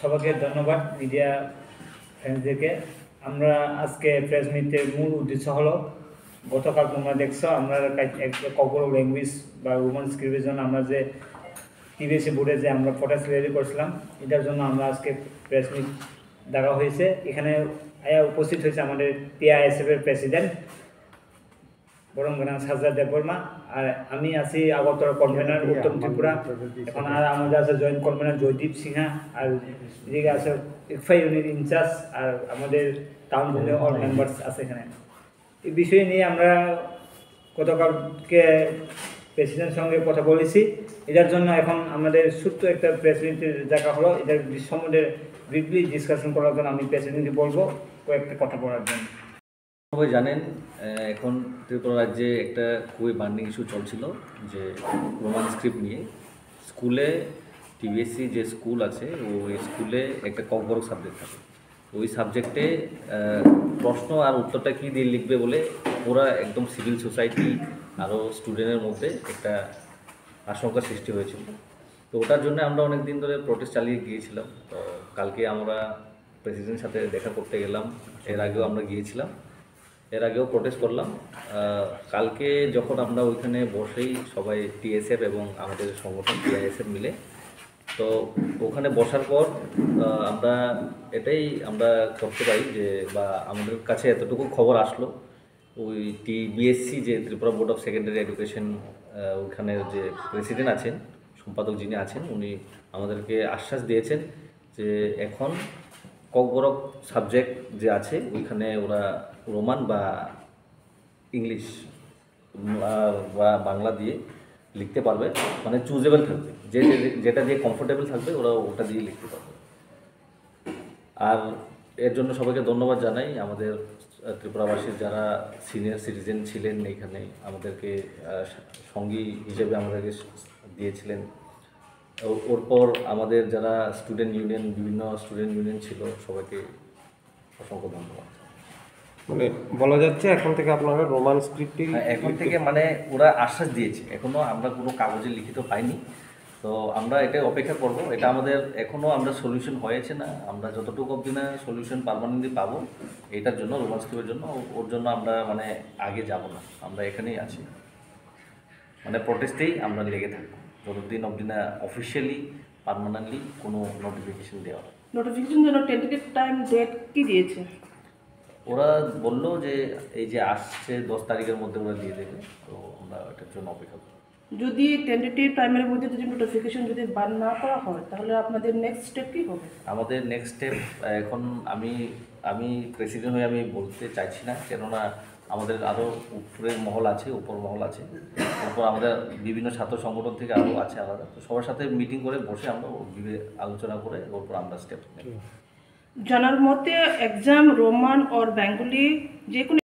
সবাইকে ধন্যবাদ মিডিয়া ফ্রেন্ডসদেরকে। আমরা আজকে প্রেস মিটের মূল উদ্দেশ্য হলো, গতকাল তোমরা দেখছো আমরা ককবরক ল্যাঙ্গুয়েজ বা রোমান স্ক্রিপ্টের জন্য আমরা যে টিবিএসসি বোর্ডে যে আমরা প্রোটেস্ট রেডি করছিলাম, এটার জন্য আমরা আজকে প্রেস মিট ডাকা হয়েছে। এখানে উপস্থিত হয়েছে আমাদের PISF এর প্রেসিডেন্ট বরমগানা সাজদা দেববর্মা, আর আমি আছি আগরতলা কনভেনার উত্তম ত্রিপুরা। এখন আর আমাদের আছে জয়েন্ট কনভেনার জয়দীপ সিনহা, আর এদিকে আছে ইকফাই ইউনিট ইনচার্জ, আর আমাদের টাউন বোর্ডের অল মেম্বার্স আছে এখানে। এই বিষয় নিয়ে আমরা গতকালকে প্রেসিডেন্টের সঙ্গে কথা বলেছি। এটার জন্য এখন আমাদের ছোট্ট একটা প্রেসিডেন্টের জায়গা হলো, এটার সম্বন্ধে ব্রিফলি ডিসকাশন করার জন্য আমি প্রেসিডেন্টকে বলবো কয়েকটা কথা বলার জন্য। সবাই জানেন, এখন ত্রিপুরা রাজ্যে একটা খুবই বার্নিং ইস্যু চলছিল যে রোমান স্ক্রিপ্ট নিয়ে। স্কুলে টিবিএসসি যে স্কুল আছে ওই স্কুলে একটা ককবরক সাবজেক্ট থাকে। ওই সাবজেক্টে প্রশ্ন আর উত্তরটা কী দিয়ে লিখবে বলে ওরা একদম সিভিল সোসাইটি আরও স্টুডেন্টের মধ্যে একটা আশঙ্কার সৃষ্টি হয়েছিল। তো ওটার জন্য আমরা অনেক দিন ধরে প্রোটেস্ট চালিয়ে গিয়েছিলাম। তো কালকে আমরা প্রেসিডেন্টের সাথে দেখা করতে গেলাম, এর আগেও আমরা গিয়েছিলাম, এর আগেও প্রোটেস্ট করলাম। কালকে যখন আমরা ওইখানে বসেই সবাই TSF এবং আমাদের সংগঠন PISF মিলে, তো ওখানে বসার পর আমরা করতে পারি যে, বা আমাদের কাছে এতটুকু খবর আসলো, ওই TBSC যে Tripura board of secondary education, ওইখানের যে প্রেসিডেন্ট আছেন, সম্পাদক যিনি আছেন, উনি আমাদেরকে আশ্বাস দিয়েছেন যে এখন ককবরক সাবজেক্ট যে আছে ওইখানে ওরা রোমান বা ইংলিশ বা বাংলা দিয়ে লিখতে পারবে, মানে চুজেবল থাকবে, যেটা দিয়ে কমফোর্টেবল থাকবে ওরা ওটা দিয়ে লিখতে পারবে। আর এর জন্য সবাইকে ধন্যবাদ জানাই। আমাদের ত্রিপুরাবাসীর যারা সিনিয়র সিটিজেন ছিলেন এইখানে, আমাদেরকে সঙ্গী হিসেবে আমাদেরকে দিয়েছিলেন। ওরপর আমাদের যারা স্টুডেন্ট ইউনিয়ন, বিভিন্ন স্টুডেন্ট ইউনিয়ন ছিল, সবাইকে অসংখ্য ধন্যবাদ। মানে বলা যাচ্ছে এখন থেকে আপনারা রোমান স্ক্রিপ্টে এখন থেকে মানে ওরা আশ্বাস দিয়েছে, এখনও আমরা কোনো কাগজে লিখিত পাইনি। তো আমরা এটা অপেক্ষা করব, এটা আমাদের এখনও আমরা সলিউশন হয়েছে না। আমরা যতটুকু অবধি না সলিউশন পার্মানেন্টলি পাবো এটার জন্য, রোমান স্ক্রিপ্টের জন্য, ওর জন্য আমরা মানে আগে যাব না, আমরা এখানেই আছি, মানে প্রোটেস্টেই আমরা লেগে থাকবো যতদিন অবধি না অফিসিয়ালি পার্মানেন্টলি কোনো নোটিফিকেশন দেওয়া হয়। নোটিফিকেশন জন্য টেন্টেটিভ টাইম ডেট কি দিয়েছে? ওরা বললো যে এই যে আসছে 10 তারিখের মধ্যে ওরা দিয়ে দেবে, তো আমরা এটার জন্য অপেক্ষা করব। যদি টেন্টেটিভ টাইমের মধ্যে যদি নোটিফিকেশন যদি বার না করা হয়, তাহলে আপনাদের নেক্সট স্টেপ কী হবে? আমাদের নেক্সট স্টেপ এখন আমি প্রেসিডেন্ট হয়ে আমি বলতে চাইছি না, কেননা আমাদের আরও উপরের মহল আছে, উপর মহল আছে, তারপর আমাদের বিভিন্ন ছাত্র সংগঠন থেকে আরও আছে আলাদা। তো সবার সাথে মিটিং করে বসে আমরা আলোচনা করে ওপর আমরা স্টেপ নেব। জানার মতে এক্সাম রোমান और বেঙ্গলি যে কোনো